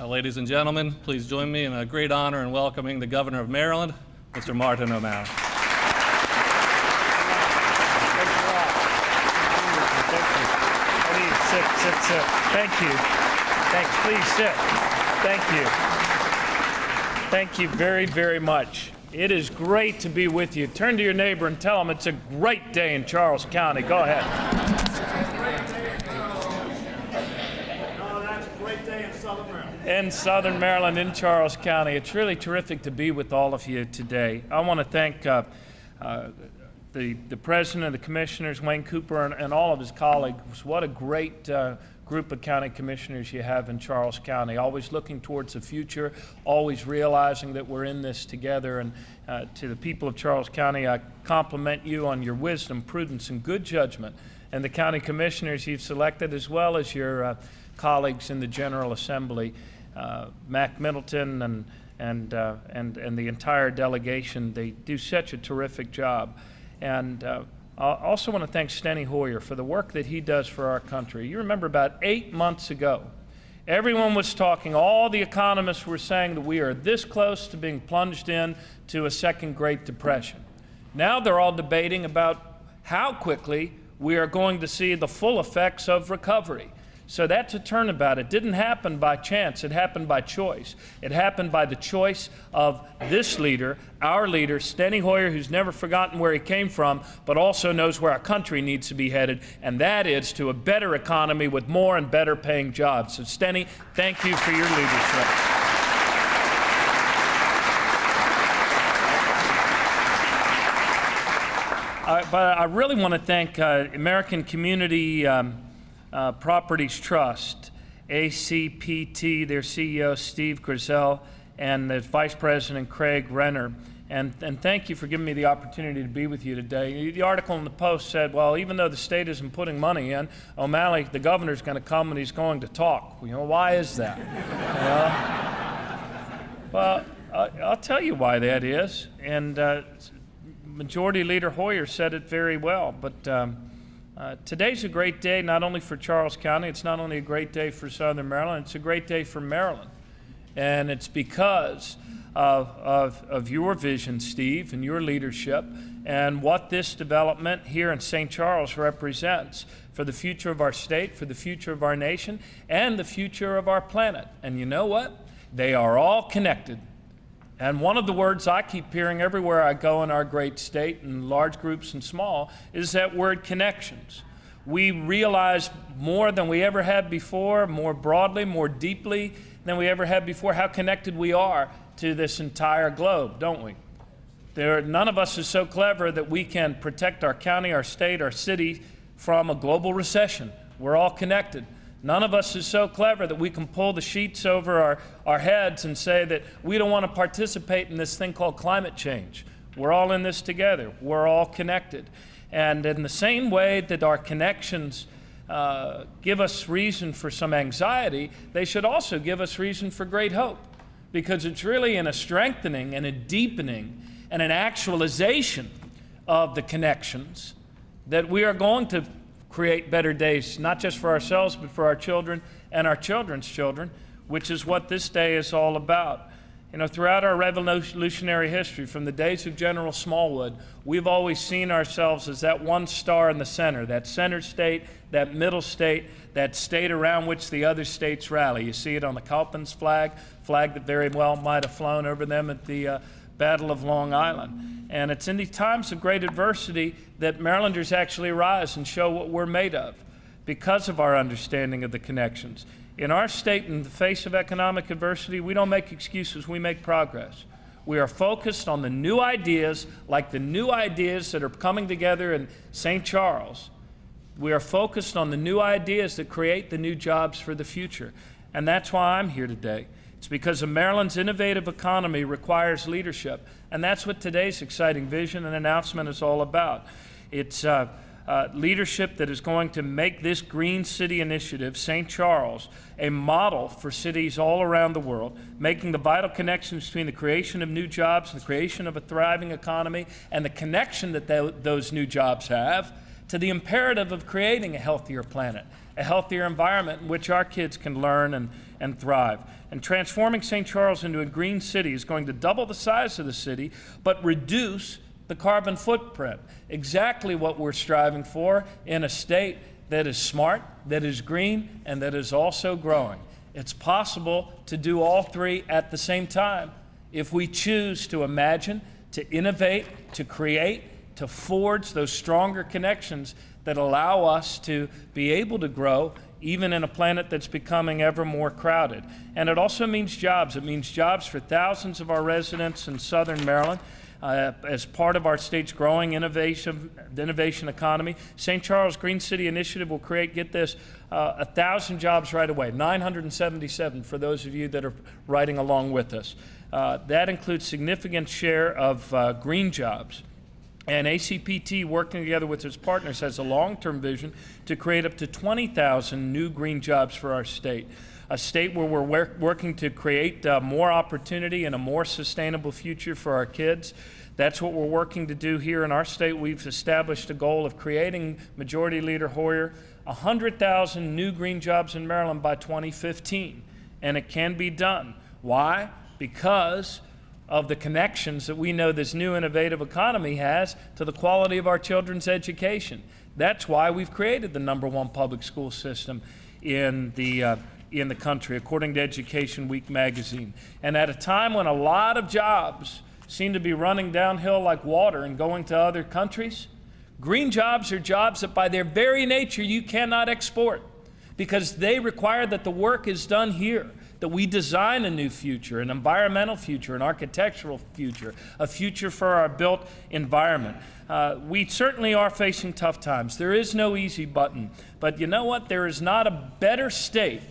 Ladies and gentlemen, please join me in a great honor in welcoming the Governor of Maryland, Mr. Martin O'Malley. Sit. Thank you. Thanks. Please sit. Thank you. Thank you very, very much. It is great to be with you. Turn to your neighbor and tell him it's a great day in Charles County. Go ahead. In Southern Maryland, in Charles County. It's really terrific to be with all of you today. I want to thank the President and the Commissioners, Wayne Cooper, and all of his colleagues. What a great group of county commissioners you have in Charles County, always looking towards the future, always realizing that we're in this together. And to the people of Charles County, I compliment you on your wisdom, prudence, and good judgment, and the county commissioners you've selected, as well as your colleagues in the General Assembly. Mac Middleton and the entire delegation, they do such a terrific job. And I also want to thank Steny Hoyer for the work that he does for our country. You remember about 8 months ago, everyone was talking, all the economists were saying that we are this close to being plunged into a second Great Depression. Now they're all debating about how quickly we are going to see the full effects of recovery. So that's a turnabout. It didn't happen by chance. It happened by choice. It happened by the choice of this leader, our leader, Steny Hoyer, who's never forgotten where he came from, but also knows where our country needs to be headed, and that is to a better economy with more and better paying jobs. So Steny, thank you for your leadership. But I really want to thank American Community Properties Trust, ACPT, their CEO, Steve Grizzell, and the Vice President, Craig Renner. And thank you for giving me the opportunity to be with you today. The article in the Post said, well, even though the state isn't putting money in, O'Malley, the governor's going to come and he's going to talk. You know, why is that? Well, I'll tell you why that is. And Majority Leader Hoyer said it very well. But today's a great day not only for Charles County, it's not only a great day for Southern Maryland, it's a great day for Maryland. And it's because of your vision, Steve, and your leadership, and what this development here in St. Charles represents for the future of our state, for the future of our nation, and the future of our planet. And you know what? They are all connected. And one of the words I keep hearing everywhere I go in our great state, in large groups and small, is that word connections. We realize more than we ever have before, more broadly, more deeply than we ever have before, how connected we are to this entire globe, don't we? None of us is so clever that we can protect our county, our state, our city from a global recession. We're all connected. None of us is so clever that we can pull the sheets over our heads and say that we don't want to participate in this thing called climate change. We're all in this together. We're all connected. And in the same way that our connections give us reason for some anxiety, they should also give us reason for great hope. Because it's really in a strengthening and a deepening and an actualization of the connections that we are going to create better days, not just for ourselves, but for our children and our children's children, which is what this day is all about. You know, throughout our revolutionary history, from the days of General Smallwood, we've always seen ourselves as that one star in the center, that center state, that middle state, that state around which the other states rally. You see it on the Calpin's flag that very well might have flown over them at the Battle of Long Island. And it's in these times of great adversity that Marylanders actually rise and show what we're made of because of our understanding of the connections. In our state, in the face of economic adversity, we don't make excuses, we make progress. We are focused on the new ideas, like the new ideas that are coming together in St. Charles. We are focused on the new ideas that create the new jobs for the future. And that's why I'm here today. It's because of Maryland's innovative economy requires leadership, and that's what today's exciting vision and announcement is all about. It's leadership that is going to make this Green City Initiative, St. Charles, a model for cities all around the world, making the vital connections between the creation of new jobs, the creation of a thriving economy, and the connection that those new jobs have to the imperative of creating a healthier planet, a healthier environment in which our kids can learn and thrive. And transforming St. Charles into a green city is going to double the size of the city, but reduce the carbon footprint. Exactly what we're striving for in a state that is smart, that is green, and that is also growing. It's possible to do all three at the same time if we choose to imagine, to innovate, to create, to forge those stronger connections that allow us to be able to grow even in a planet that's becoming ever more crowded. And it also means jobs. It means jobs for thousands of our residents in Southern Maryland. As part of our state's growing innovation economy, St. Charles Green City Initiative will create, get this, 1,000 jobs right away, 977 for those of you that are riding along with us. That includes significant share of green jobs. And ACPT, working together with its partners, has a long-term vision to create up to 20,000 new green jobs for our state. A state where we're working to create more opportunity and a more sustainable future for our kids. That's what we're working to do here in our state. We've established a goal of creating, Majority Leader Hoyer, 100,000 new green jobs in Maryland by 2015. And it can be done. Why? Because of the connections that we know this new innovative economy has to the quality of our children's education. That's why we've created the #1 public school system in the country, according to Education Week magazine. And at a time when a lot of jobs seem to be running downhill like water and going to other countries, green jobs are jobs that by their very nature you cannot export, because they require that the work is done here, that we design a new future, an environmental future, an architectural future, a future for our built environment. We certainly are facing tough times. There is no easy button. But you know what? There is not a better state,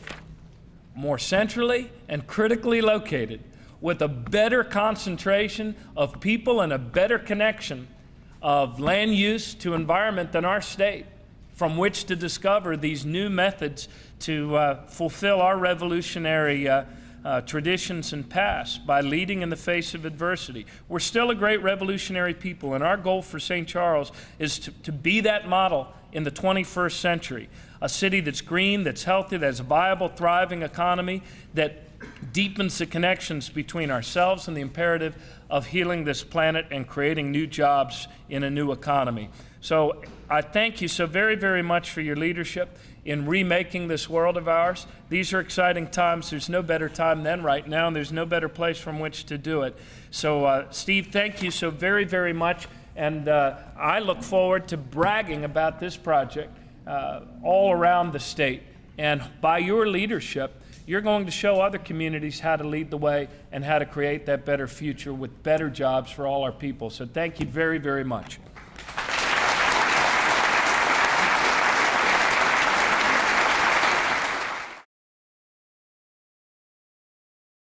more centrally and critically located, with a better concentration of people and a better connection of land use to environment than our state, from which to discover these new methods to fulfill our revolutionary traditions and past by leading in the face of adversity. We're still a great revolutionary people, and our goal for St. Charles is to be that model in the 21st century. A city that's green, that's healthy, that has a viable, thriving economy, that deepens the connections between ourselves and the imperative of healing this planet and creating new jobs in a new economy. So I thank you so very, very much for your leadership in remaking this world of ours. These are exciting times. There's no better time than right now, and there's no better place from which to do it. So Steve, thank you so very, very much. And I look forward to bragging about this project all around the state. And by your leadership, you're going to show other communities how to lead the way and how to create that better future with better jobs for all our people. So thank you very, very much.